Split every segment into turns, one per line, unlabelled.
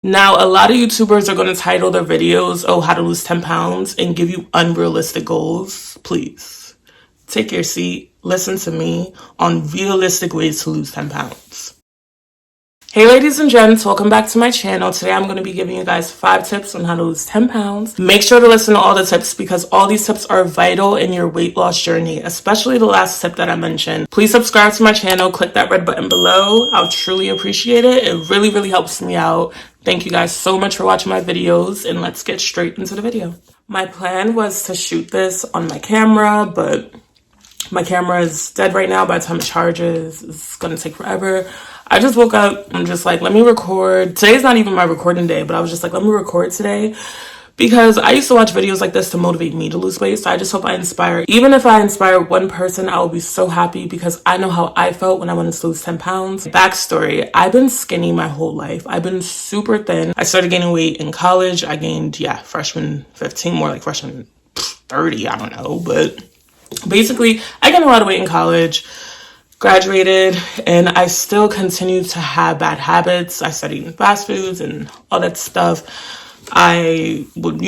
Now, a lot of YouTubers are going to title their videos, oh, how to lose 10 pounds, and give you unrealistic goals. Please take your seat, listen to me on realistic ways to lose 10 pounds. Hey ladies and gents, welcome back to my channel. Today I'm going to be giving you guys 5 tips on how to lose 10 pounds. Make sure to listen to all the tips because all these tips are vital in your weight loss journey, especially the last tip that I mentioned. Please subscribe to my channel, click that red button below. I'll truly appreciate it. It really helps me out. Thank you guys so much for watching my videos, and let's get straight into the video. My plan was to shoot this on my camera, but my camera is dead right now. By the time it charges, it's gonna take forever. I just woke up, I'm just like, let me record. Today's not even my recording day, but I was just like, let me record today. Because I used to watch videos like this to motivate me to lose weight. So I just hope I inspire. Even if I inspire one person, I will be so happy because I know how I felt when I wanted to lose 10 pounds. Backstory, I've been skinny my whole life. I've been super thin. I started gaining weight in college. I gained, freshman 15, more like freshman 30, I don't know. But basically, I gained a lot of weight in college. Graduated, and I still continue to have bad habits. I started eating fast foods and all that stuff. I would,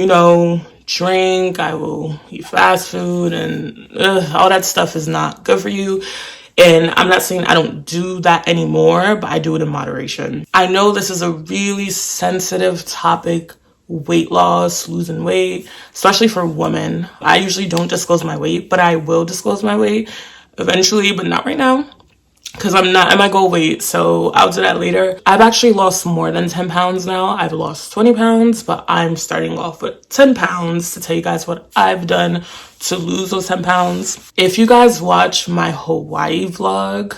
drink. I will eat fast food, and all that stuff is not good for you. And I'm not saying I don't do that anymore, but I do it in moderation. I know this is a really sensitive topic, weight loss, losing weight, especially for women. I usually don't disclose my weight, but I will disclose my weight eventually, but not right now because I'm not at my goal weight, so I'll do that later. I've actually lost more than 10 pounds now. I've lost 20 pounds, but I'm starting off with 10 pounds to tell you guys what I've done to lose those 10 pounds. If you guys watch my Hawaii vlog,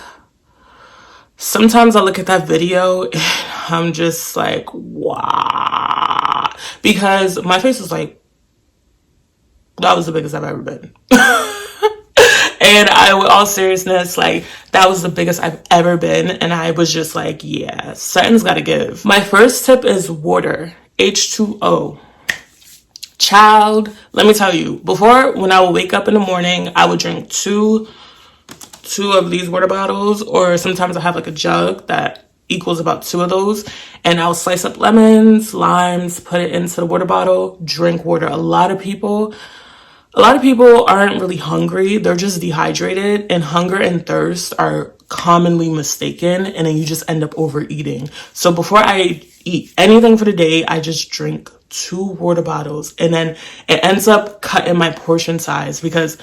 sometimes I look at that video and I'm just like, wow, because my face is like, that was the biggest I've ever been. And with all seriousness, like, that was the biggest I've ever been. And I was just like, yeah, something's gotta give. My first tip is water, H2O. Child, let me tell you, before, when I would wake up in the morning, I would drink two of these water bottles, or sometimes I have like a jug that equals about 2 of those, and I'll slice up lemons, limes, put it into the water bottle, drink water. A lot of people aren't really hungry. They're just dehydrated, and hunger and thirst are commonly mistaken, and then you just end up overeating. So before I eat anything for the day, I just drink 2 water bottles, and then it ends up cutting my portion size because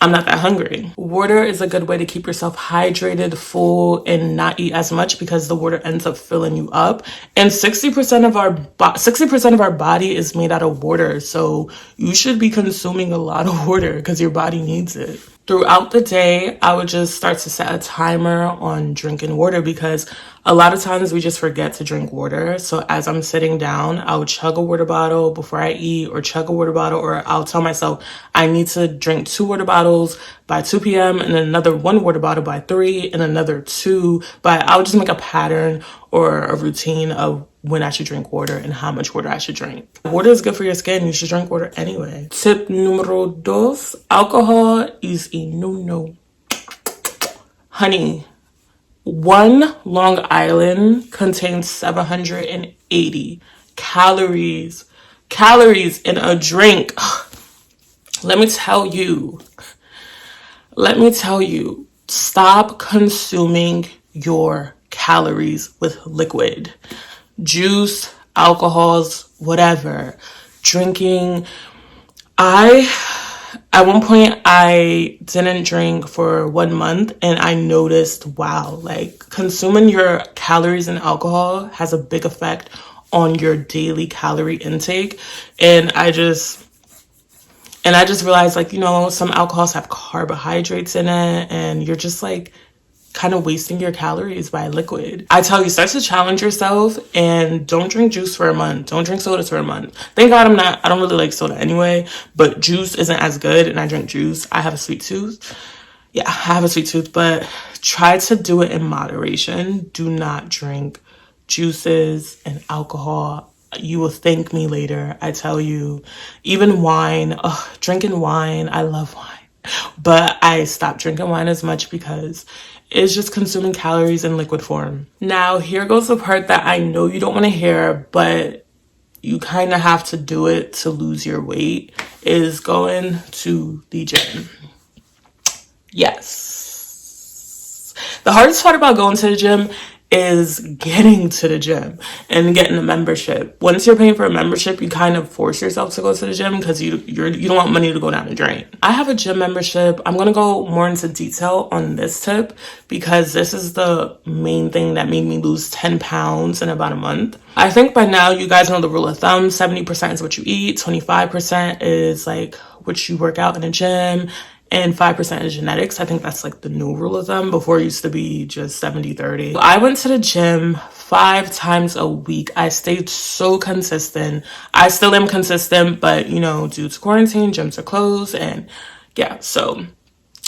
I'm not that hungry. Water is a good way to keep yourself hydrated, full, and not eat as much because the water ends up filling you up. And 60% of our body is made out of water. So you should be consuming a lot of water because your body needs it. Throughout the day, I would just start to set a timer on drinking water because a lot of times we just forget to drink water. So as I'm sitting down, I would chug a water bottle before I eat, or chug a water bottle, or I'll tell myself I need to drink 2 water bottles by 2 p.m. and then another 1 water bottle by 3 and another 2. But I would just make a pattern or a routine of when I should drink water and how much water I should drink. Water is good for your skin. You should drink water anyway. Tip numero dos, alcohol is a no-no. Honey, 1 Long Island contains 780 calories. Calories in a drink. Let me tell you, stop consuming your calories with liquid. Juice, alcohols, whatever. Drinking. At one point, I didn't drink for 1 month, and I noticed, wow, like, consuming your calories and alcohol has a big effect on your daily calorie intake. And I just realized, like, some alcohols have carbohydrates in it, and you're just like kind of wasting your calories by liquid. I tell you, start to challenge yourself and don't drink juice for a month. Don't drink sodas for a month. Thank God I don't really like soda anyway, but juice isn't as good, and I drink juice. I have a sweet tooth. Yeah, I have a sweet tooth, but try to do it in moderation. Do not drink juices and alcohol. You will thank me later. I tell you, even wine, drinking wine. I love wine. But I stopped drinking wine as much because is just consuming calories in liquid form. Now, here goes the part that I know you don't want to hear, but you kind of have to do it to lose your weight, is going to the gym. Yes. The hardest part about going to the gym is getting to the gym and getting a membership. Once you're paying for a membership, you kind of force yourself to go to the gym because you don't want money to go down the drain. I have a gym membership. I'm going to go more into detail on this tip because this is the main thing that made me lose 10 pounds in about a month. I think by now you guys know the rule of thumb. 70% is what you eat. 25% is like what you work out in a gym. And 5% is genetics. I think that's like the new rule of thumb. Before it used to be just 70-30. I went to the gym 5 times a week. I stayed so consistent. I still am consistent, but you know, due to quarantine, gyms are closed. And yeah, so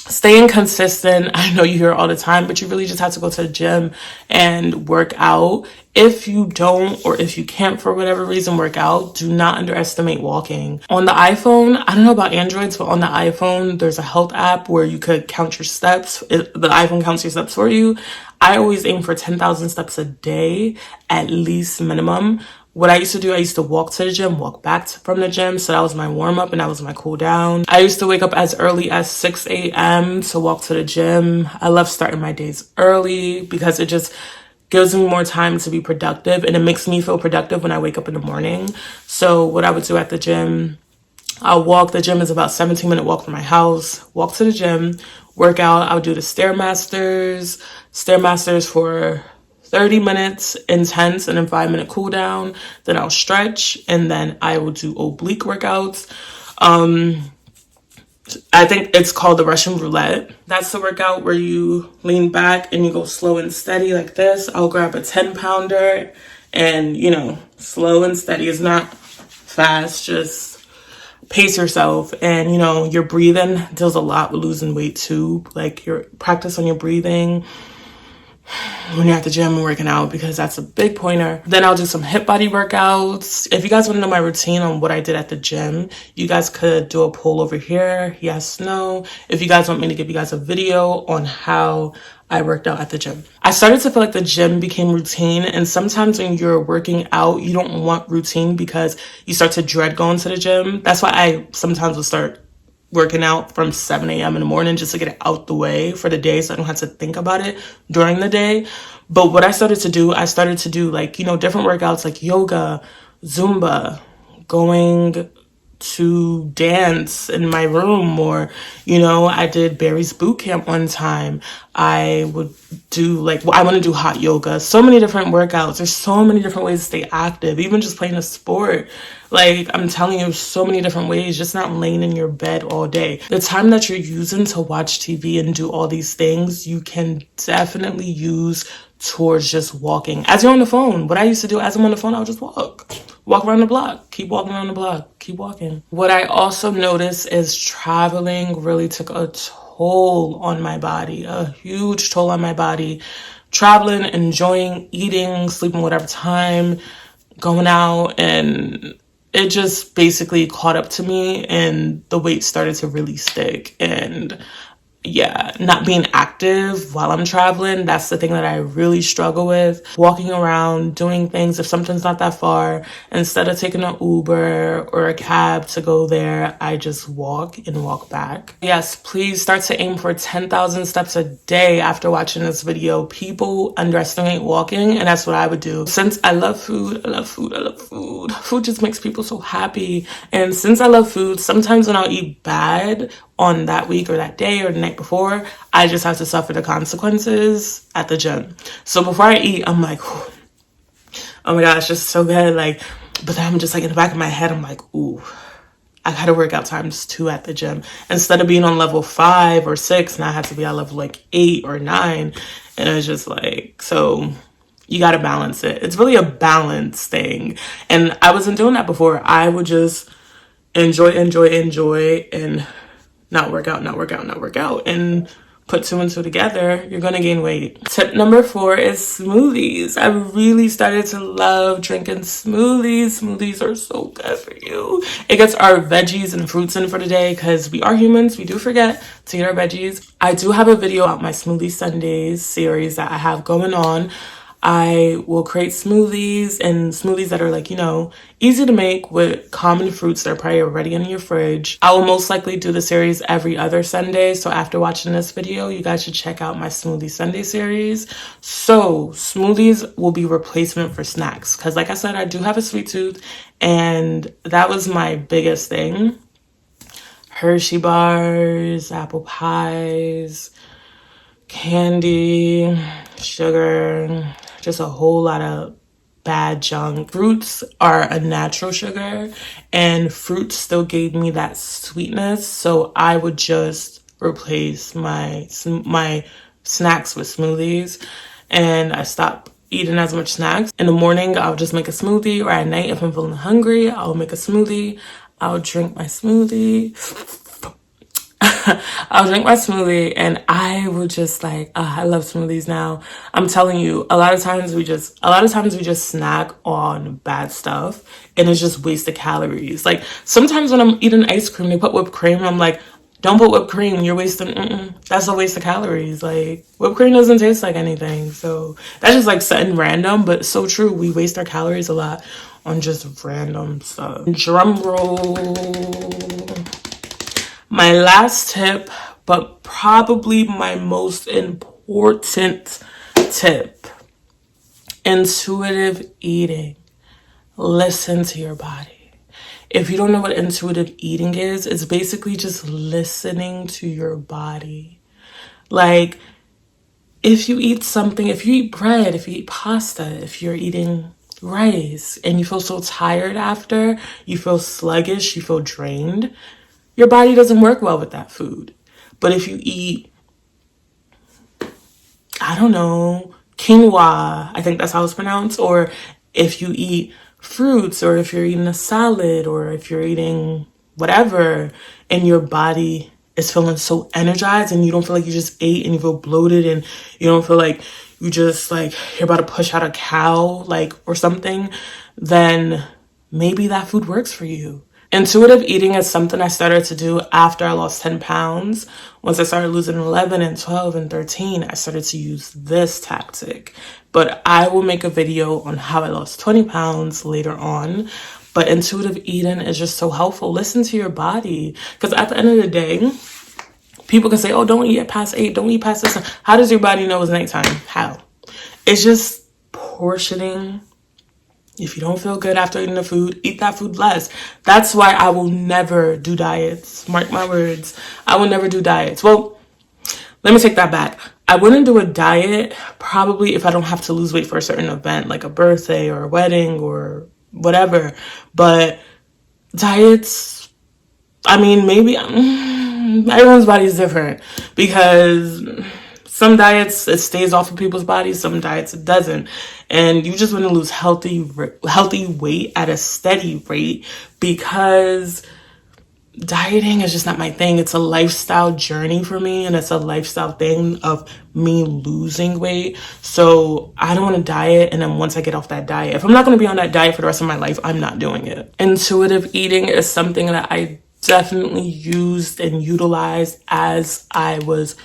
staying consistent, I know you hear it all the time, but you really just have to go to the gym and work out. If you don't, or if you can't for whatever reason work out, do not underestimate walking. On the iPhone, I don't know about Androids, but on the iPhone, there's a health app where you could count your steps. The iPhone counts your steps for you. I always aim for 10,000 steps a day, at least minimum. What I used to do, I used to walk to the gym, walk back from the gym. So that was my warm up and that was my cool down. I used to wake up as early as 6 a.m. to walk to the gym. I love starting my days early because it just gives me more time to be productive and it makes me feel productive when I wake up in the morning. So what I would do at the gym, I'll walk. The gym is about 17-minute walk from my house. Walk to the gym, work out. I'll do the Stairmasters for 30 minutes intense and then 5-minute cool down. Then I'll stretch and then I will do oblique workouts. I think it's called the Russian roulette. That's the workout where you lean back and you go slow and steady like this. I'll grab a 10-pounder and, you know, slow and steady. It's not fast, just pace yourself. And, you know, your breathing does a lot with losing weight too. Like your practice on your breathing when you're at the gym and working out, because that's a big pointer. Then I'll do some hip body workouts. If you guys want to know my routine on what I did at the gym, you guys could do a poll over here. Yes, no. If you guys want me to give you guys a video on how I worked out at the gym. I started to feel like the gym became routine. And sometimes when you're working out, you don't want routine because you start to dread going to the gym. That's why I sometimes will start working out from 7 a.m. in the morning just to get it out the way for the day so I don't have to think about it during the day. But what I started to do like, you know, different workouts like yoga, Zumba, going to dance in my room, or, you know, I did Barry's boot camp one time. I would do I want to do hot yoga. So many different workouts. There's so many different ways to stay active, even just playing a sport. Like, I'm telling you, so many different ways, just not laying in your bed all day. The time that you're using to watch TV and do all these things, you can definitely use towards just walking. As you're on the phone, what I used to do as I'm on the phone, I'll just walk around the block, keep walking around the block, keep walking. What I also noticed is traveling really took a toll on my body, a huge toll on my body. Traveling, enjoying, eating, sleeping whatever time, going out, and it just basically caught up to me and the weight started to really stick. And yeah, not being active while I'm traveling, that's the thing that I really struggle with. Walking around, doing things, if something's not that far, instead of taking an Uber or a cab to go there, I just walk and walk back. Yes, please start to aim for 10,000 steps a day after watching this video. People underestimate walking, and that's what I would do. Since I love food, food just makes people so happy. And since I love food, sometimes when I'll eat bad on that week or that day or the night before, I just have to suffer the consequences at the gym. So before I eat, I'm like, oh my gosh, just so good. Like, but then I'm just like in the back of my head, I'm like, ooh, I gotta work out ×2 at the gym. Instead of being on level 5 or 6, now I have to be on level like 8 or 9. And it's just like, so you gotta balance it. It's really a balance thing. And I wasn't doing that before. I would just enjoy and not work out. And put two and two together, you're gonna gain weight. Tip number 4 is smoothies. I really started to love drinking smoothies. Smoothies are so good for you. It gets our veggies and fruits in for the day because we are humans. We do forget to eat our veggies. I do have a video about my Smoothie Sundays series that I have going on. I will create smoothies and smoothies that are like, you know, easy to make with common fruits that are probably already in your fridge. I will most likely do the series every other Sunday. So after watching this video, you guys should check out my Smoothie Sunday series. So smoothies will be replacement for snacks. Cause like I said, I do have a sweet tooth and that was my biggest thing. Hershey bars, apple pies, candy, sugar, just a whole lot of bad junk. Fruits are a natural sugar and fruits still gave me that sweetness. So I would just replace my snacks with smoothies and I stopped eating as much snacks. In the morning, I'll just make a smoothie, or at night, if I'm feeling hungry, I'll make a smoothie. I'll drink my smoothie. I'll drink my smoothie and I will just like, I love smoothies now. I'm telling you, a lot of times we just snack on bad stuff and it's just wasted calories. Like sometimes when I'm eating ice cream, they put whipped cream. I'm like, don't put whipped cream. You're wasting, that's a waste of calories. Like whipped cream doesn't taste like anything. So that's just like something random, but so true. We waste our calories a lot on just random stuff. Drum roll. My last tip, but probably my most important tip, intuitive eating. Listen to your body. If you don't know what intuitive eating is, it's basically just listening to your body. Like, if you eat something, if you eat bread, if you eat pasta, if you're eating rice and you feel so tired after, you feel sluggish, you feel drained, your body doesn't work well with that food. But if you eat, I don't know, quinoa, I think that's how it's pronounced, or if you eat fruits, or if you're eating a salad, or if you're eating whatever, and your body is feeling so energized and you don't feel like you just ate and you feel bloated and you don't feel like you just like you're about to push out a cow, like, or something, then maybe that food works for you. Intuitive eating is something I started to do after I lost 10 pounds. Once I started losing 11 and 12 and 13, I started to use this tactic. But I will make a video on how I lost 20 pounds later on. But intuitive eating is just so helpful. Listen to your body. Because at the end of the day, people can say, oh, don't eat past 8, don't eat past this. How does your body know it's nighttime? How? It's just portioning. If you don't feel good after eating the food, eat that food less. That's why I will never do diets. Mark my words. I will never do diets. Well, let me take that back. I wouldn't do a diet probably if I don't have to lose weight for a certain event, like a birthday or a wedding or whatever. But diets, I mean, maybe everyone's body is different because some diets, it stays off of people's bodies. Some diets, it doesn't. And you just want to lose healthy weight at a steady rate because dieting is just not my thing. It's a lifestyle journey for me. And it's a lifestyle thing of me losing weight. So I don't want to diet. And then once I get off that diet, if I'm not going to be on that diet for the rest of my life, I'm not doing it. Intuitive eating is something that I definitely used and utilized as I was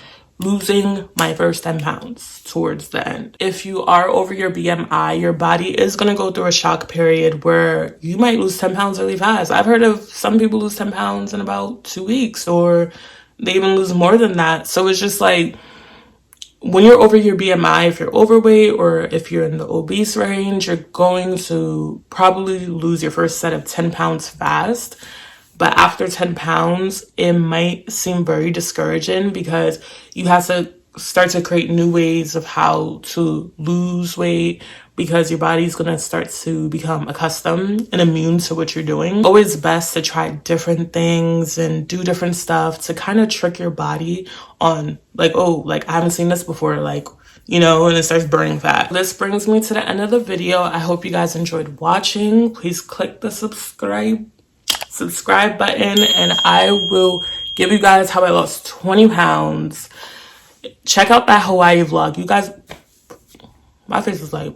losing my first 10 pounds towards the end. If you are over your BMI, your body is going to go through a shock period where you might lose 10 pounds really fast. I've heard of some people lose 10 pounds in about 2 weeks, or they even lose more than that. So it's just like, when you're over your BMI, if you're overweight or if you're in the obese range, you're going to probably lose your first set of 10 pounds fast. But after 10 pounds, it might seem very discouraging because you have to start to create new ways of how to lose weight because your body's going to start to become accustomed and immune to what you're doing. Always best to try different things and do different stuff to kind of trick your body on like, oh, like I haven't seen this before, like, you know, and it starts burning fat. This brings me to the end of the video. I hope you guys enjoyed watching. Please click the subscribe button and I will give you guys how I lost 20 pounds Check out that Hawaii vlog. You guys, my face was like,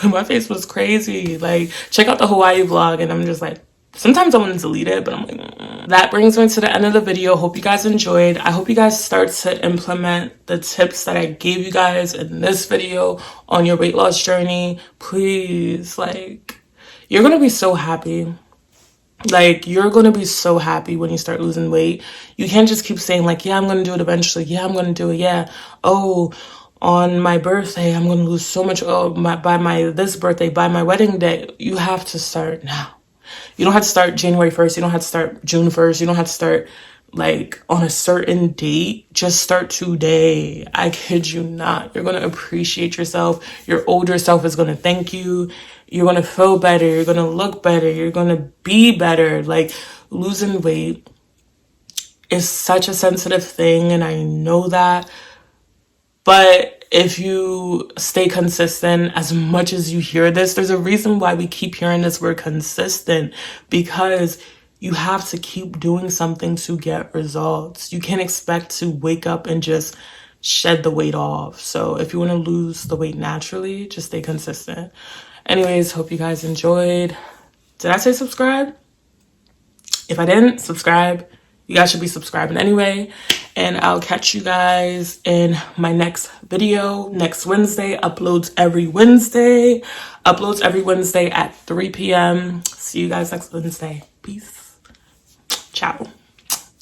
my face was crazy. Like, check out the Hawaii vlog, and I'm just like, sometimes I want to delete it, but I'm like, That brings me to the end of the video. Hope you guys enjoyed. I hope you guys start to implement the tips that I gave you guys in this video on your weight loss journey. Please, like, you're gonna be so happy. Like, you're gonna be so happy when you start losing weight. You can't just keep saying, like, yeah, I'm gonna do it eventually. Yeah, I'm gonna do it. Yeah. Oh, on my birthday, I'm gonna lose so much. Oh, by my this birthday, by my wedding day. You have to start now. You don't have to start January 1st. You don't have to start June 1st. You don't have to start like on a certain date. Just start today. I kid you not. You're going to appreciate yourself. Your older self is going to thank you. You're going to feel better. You're going to look better. You're going to be better. Like, losing weight is such a sensitive thing, and I know that. But if you stay consistent, as much as you hear this, there's a reason why we keep hearing this word consistent, because you have to keep doing something to get results. You can't expect to wake up and just shed the weight off. So if you want to lose the weight naturally, just stay consistent. Anyways, hope you guys enjoyed. Did I say subscribe? If I didn't, subscribe. You guys should be subscribing anyway. And I'll catch you guys in my next video next Wednesday. Uploads every Wednesday. Uploads every Wednesday at 3 p.m. See you guys next Wednesday. Peace. Ciao.